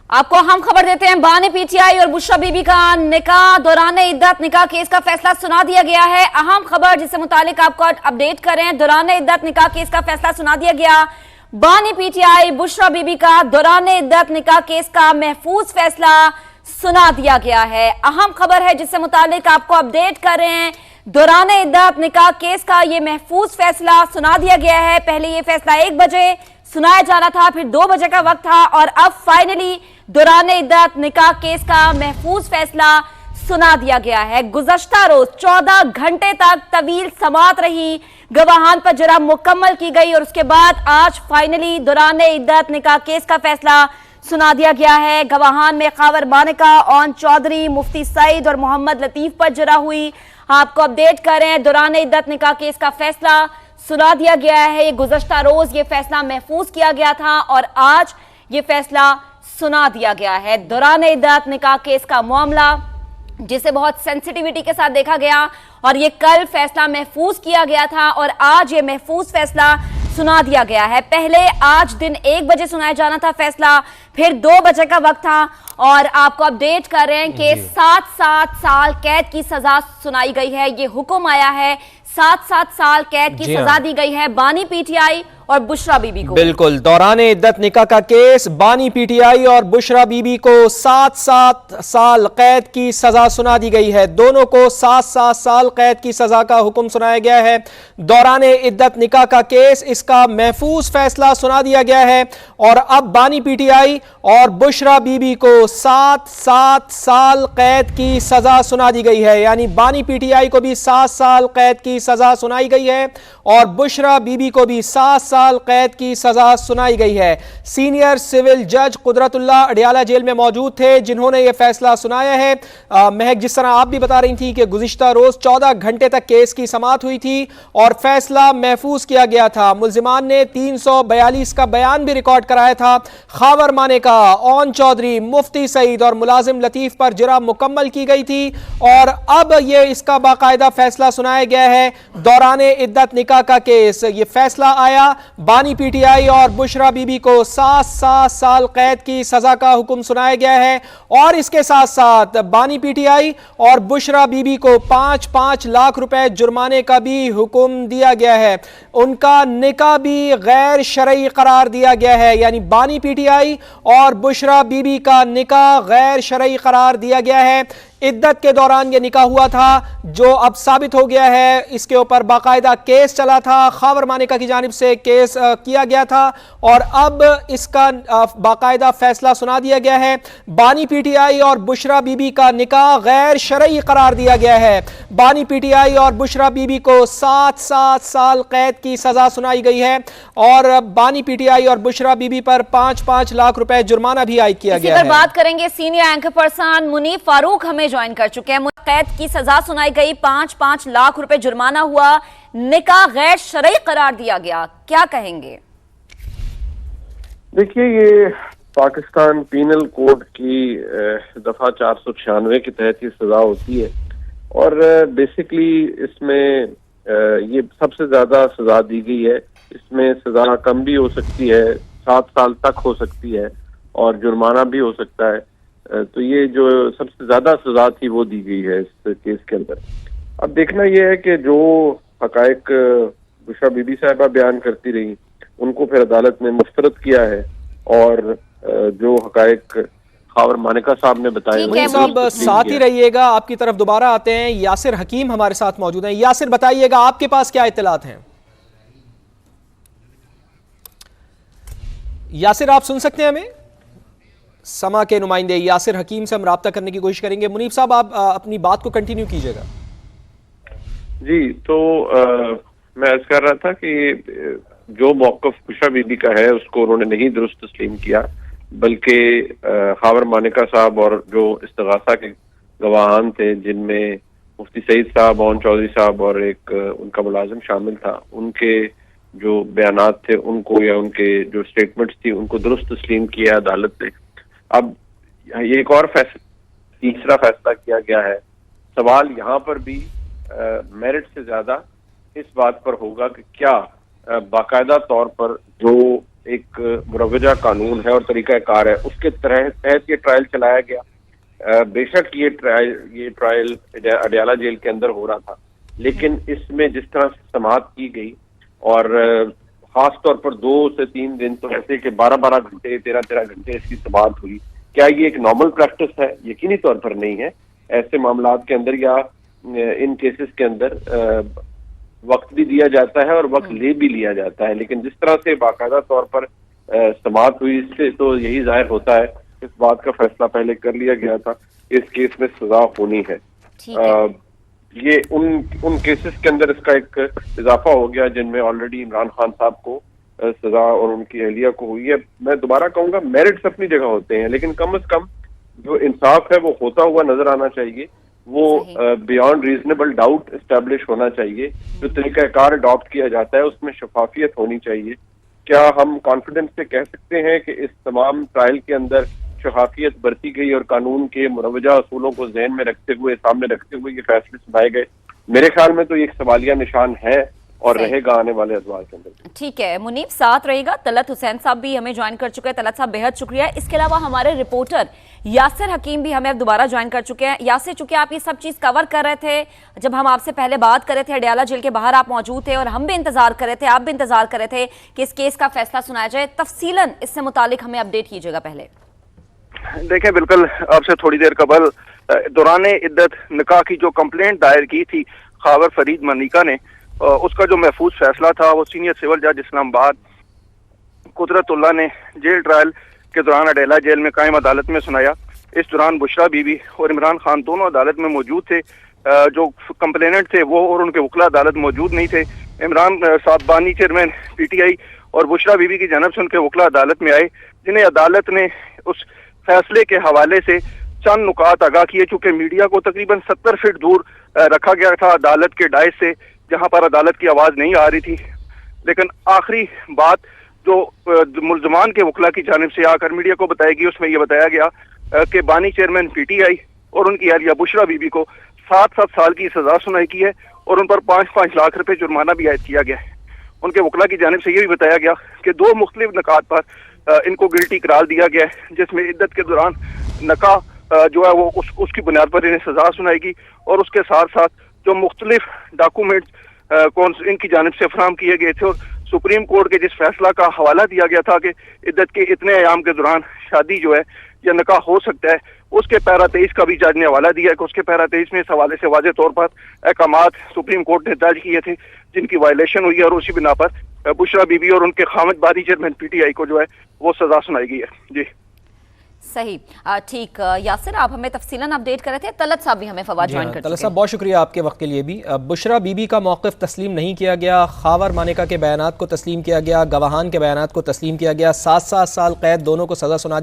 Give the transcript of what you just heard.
आपको हम खबर देते हैं। बानी पीटीआई और बुशरा बीबी का निकाह दौरान इद्दत निकाह केस का फैसला सुना दिया गया है। अहम खबर जिससे मुतालिक आपको अपडेट करें, दौरान इद्दत निकाह केस का फैसला सुना दिया गया। बानी पीटीआई बुशरा बीबी का दौरान इद्दत निकाह केस का महफूज फैसला सुना दिया गया है। अहम खबर है जिससे मुतालिक आपको अपडेट करें, दौरान इद्दत निकाह केस का ये महफूज फैसला सुना दिया गया है। पहले ये फैसला 1 बजे सुनाया जाना था, फिर 2 बजे का वक्त था और अब फाइनली दौरान इद्दत निकाह केस का महफूज फैसला सुना दिया गया है। गुज़श्ता रोज 14 घंटे तक तवील समाअत रही, गवाहान पर जरा मुकम्मल की गई और उसके बाद आज फाइनली दौरान इद्दत निकाह केस का फैसला सुना दिया गया है। गवाहान में खावर मानिका, ओन चौधरी, मुफ्ती सईद और मोहम्मद लतीफ पर जरा हुई। आपको अपडेट करें, दौरान इद्दत निकाह केस का फैसला सुना दिया गया है। ये गुज़श्ता रोज ये फैसला महफूज किया गया था और आज ये फैसला सुना दिया गया है। दौरान इद्दत निकाह केस का मामला जिसे बहुत सेंसिटिविटी के साथ देखा गया और ये कल फैसला महफूज किया गया था और आज ये महफूज फैसला सुना दिया गया है। पहले आज दिन 1 बजे सुनाया जाना था फैसला, फिर 2 बजे का वक्त था और आपको अपडेट कर रहे हैं कि 7-7 साल कैद की सजा सुनाई गई है। ये हुक्म आया है, 7-7 साल कैद की सजा दी गई है बानी पीटीआई और बुशरा बीबी को। बिल्कुल, दौरान इद्दत निकाह का केस बानी पीटीआई और बुशरा बीबी को 7-7 साल कैद की सजा सुना दी गई है। दोनों को 7-7 साल कैद की सजा का हुक्म सुनाया गया है। दौरान इद्दत निकाह का केस, इसका महफूज फैसला सुना दिया गया है और अब बानी पीटीआई और बुशरा बीबी को 7-7 साल कैद की सजा सुना दी गई है। यानी बानी पीटीआई को भी 7 साल कैद की सजा सुनाई गई है और बुशरा बीबी को भी 7 साल कैद की सजा सुनाई गई है। सीनियर सिविल जज कुदरतुल्लाह अडियाला जेल में मौजूद थे जिन्होंने यह फैसला सुनाया है। महक, जिस तरह आप भी बता रही थी कि गुज़िश्ता रोज 14 घंटे तक केस की समाअत हुई थी और फैसला महफूज किया गया था। मुल्जिमान ने 342 का बयान भी रिकॉर्ड कराया था। खावर मानेका, ओन चौधरी, मुफ्ती सईद और मुलाजिम लतीफ पर जरा मुकम्मल की गई थी और अब यह इसका बाकायदा फैसला सुनाया गया है। दौरान इद्दत निकाह का केस, ये फैसला आया, बानी पीटीआई और बुशरा बीबी को 7-7 साल कैद की सजा का हुक्म सुनाया गया है और इसके साथ साथ बानी पीटीआई और बुशरा बीबी को 5-5 लाख रुपए जुर्माने का भी हुक्म दिया गया है। उनका निकाह भी गैर शरई करार दिया गया है। यानी बानी पीटीआई और बुशरा बीबी का निकाह गैर शरई करार दिया गया है। इद्दत के दौरान यह निकाह हुआ था जो अब साबित हो गया है। इसके ऊपर बाकायदा केस चला था, खावर मानिका की जानिब से केस किया गया था और अब इसका बाकायदा फैसला सुना दिया गया है। बानी पीटीआई और बुशरा बीबी का निकाह गैर शरई करार दिया गया है। बानी पीटीआई और बुशरा बीबी को 7-7 साल कैद की सजा सुनाई गई है और बानी पीटीआई और बुशरा बीबी पर 5-5 लाख रुपए जुर्माना भी आयद किया गया है। बात करेंगे, senior anchor person Munif Farooq हमें ज्वाइन कर चुके हैं। कैद की सजा सुनाई गई, 5-5 लाख रुपए जुर्माना हुआ, निकाह गैर शरई करार दिया गया, क्या कहेंगे? देखिए, ये पाकिस्तान पीनल कोड की दफा 496 के तहत ये सजा होती है और बेसिकली इसमें ये सबसे ज्यादा सजा दी गई है। इसमें सजा कम भी हो सकती है, 7 साल तक हो सकती है और जुर्माना भी हो सकता है। तो ये जो सबसे ज्यादा सजा थी वो दी गई है इस केस के अंदर। अब देखना यह है कि जो हकायक बुशरा बीबी साहिबा बयान करती रही उनको फिर अदालत ने मुस्तरद किया है और जो हकायक खावर मानिका साहब ने बताए। साहब साथ ही रहिएगा, आपकी तरफ दोबारा आते हैं। यासिर हकीम हमारे साथ मौजूद हैं। यासिर, बताइएगा आपके पास क्या इत्तलात हैं? यासिर, आप सुन सकते हैं हमें? समा के नुमाइंदे यासिर हकीम से हम राब्ता करने की कोशिश करेंगे। मुनीफ साहब, आप अपनी बात को कंटिन्यू कीजिएगा। जी, तो मैं अर्ज कर रहा था कि जो मौक़िफ़ बुशरा बीबी का है उसको उन्होंने नहीं दुरुस्त तस्लीम किया, बल्कि खावर मानिका साहब और जो इस्तिगासा के गवाहान थे जिनमें मुफ्ती सईद साहब, ओन चौधरी साहब और एक उनका मुलाजिम शामिल था, उनके जो बयानात थे उनको या उनके जो स्टेटमेंट्स थी उनको दुरुस्त तस्लीम किया अदालत ने। अब ये एक और तीसरा फैसला किया गया है। सवाल यहाँ पर भी मेरिट से ज्यादा इस बात पर होगा कि क्या बाकायदा तौर पर जो एक मुरवजा कानून है और तरीकाकार है, उसके तहत ये ट्रायल चलाया गया। बेशक ये ट्रायल अडयाला जेल के अंदर हो रहा था, लेकिन इसमें जिस तरह से समाअत की गई और खास तौर पर 2 से 3 दिन तो ऐसे कि 12-12 घंटे 13-13 घंटे इसकी समाअत हुई। क्या ये एक नॉर्मल प्रैक्टिस है? यकीनी तौर पर नहीं है। ऐसे मामलात के अंदर या इन केसेस के अंदर वक्त भी दिया जाता है और वक्त ले भी लिया जाता है, लेकिन जिस तरह से बाकायदा तौर पर समाअत हुई, इससे तो यही जाहिर होता है इस बात का फैसला पहले कर लिया गया था, इस केस में सजा होनी है। ये उन केसेस के अंदर इसका एक इजाफा हो गया जिनमें ऑलरेडी इमरान खान साहब को सजा और उनकी अहलिया को हुई है। मैं दोबारा कहूंगा, मेरिट्स अपनी जगह होते हैं, लेकिन कम से कम जो इंसाफ है वो होता हुआ नजर आना चाहिए, वो बियॉन्ड रीजनेबल डाउट एस्टेब्लिश होना चाहिए। जो तरीकाकार अडॉप्ट किया जाता है उसमें शफाफियत होनी चाहिए। क्या हम कॉन्फिडेंस से कह सकते हैं कि इस तमाम ट्रायल के अंदर शफाफियत बरती गई और कानून के मुरवजा असूलों को जहन में रखते हुए, सामने रखते हुए ये फैसले सुनाए गए? मेरे ख्याल में तो ये एक सवालिया निशान है और रहेगा आने वाले अदवार के अंदर। ठीक है मुनीब, साथ रहेगा। तलत हुसैन साहब भी हमें ज्वाइन कर चुके हैं। तलत साहब बेहद शुक्रिया। इसके अलावा हमारे रिपोर्टर यासिर हकीम भी हमें अब दोबारा ज्वाइन कर चुके हैं। यासिर, चूंकि आप ये सब चीज कवर कर रहे थे, जब हम आपसे पहले बात कर रहे थे अडयाला जेल के बाहर आप मौजूद थे और हम भी इंतजार कर रहे थे, आप भी इंतजार कर रहे थे कि इस केस का फैसला सुनाया जाए। तफसीलन इससे मुतालिक हमें अपडेट कीजिएगा। पहले देखें, बिल्कुल आपसे थोड़ी देर कबल दौराने इद्दत निकाह की जो कंप्लेंट दायर की थी खावर फरीद मनिका ने, उसका जो महफूज फैसला था वो सीनियर सिविल जज इस्लामाबाद कुदरतुल्लाह ने जेल ट्रायल के दौरान अडयाला जेल में कायम अदालत में सुनाया। इस दौरान बुशरा बीबी और इमरान खान दोनों अदालत में मौजूद थे। जो कंप्लेनेंट थे वो और उनके वकला अदालत मौजूद नहीं थे। इमरान साहब बानी चेयरमैन PTI और बुशरा बीबी की जानब से उनके वकला अदालत में आए, जिन्हें अदालत ने उस फैसले के हवाले से चंद नुकात आगाह किए। चूंकि मीडिया को तकरीबन 70 फीट दूर रखा गया था अदालत के डायस से, जहां पर अदालत की आवाज नहीं आ रही थी, लेकिन आखिरी बात जो मुल्जमान के वकला की जानिब से आकर मीडिया को बताई गई, उसमें यह बताया गया कि बानी चेयरमैन PTI और उनकी अहलिया बुशरा बीबी को 7-7 साल की सजा सुनाई की है और उन पर 5-5 लाख रुपए जुर्माना भी आयद किया गया है। उनके वकला की जानिब से यह भी बताया गया कि 2 मुख्तलिफ नकात पर इनको गिल्टी करार दिया गया है, जिसमें इद्दत के दौरान नकाह जो है वो उसकी बुनियाद पर इन्हें सजा सुनाएगी और उसके साथ साथ जो मुख्तलिफ डॉक्यूमेंट्स इनकी जानिब से फराहम किए गए थे और सुप्रीम कोर्ट के जिस फैसला का हवाला दिया गया था कि इद्दत के इतने अयाम के दौरान शादी जो है या निकाह हो सकता है, उसके पैरा 23 का भी जज ने हवाला दिया है कि उसके पैरा 23 में इस हवाले से वाज़ेह तौर पर अहकामात सुप्रीम कोर्ट ने दर्ज किए थे जिनकी वायलेशन हुई है और उसी बिना पर बुशरा बीबी और उनके खामद बानी चेयरमैन PTI को जो है वो सजा सुनाई गई है। जी सही, ठीक। यासिर, आप हमें तफसीलन अपडेट कर रहे थे। तलत साहब भी हमें फवाद ज्वाइन कर तलत साहब, बहुत शुक्रिया आपके वक्त के लिए भी। बुशरा बीबी का मौक़िफ़ तस्लीम नहीं किया गया, खावर मानिका के बयानात को तस्लीम किया गया, गवाहान के बयानात को तस्लीम किया गया, 7-7 साल कैद दोनों को सज़ा सुना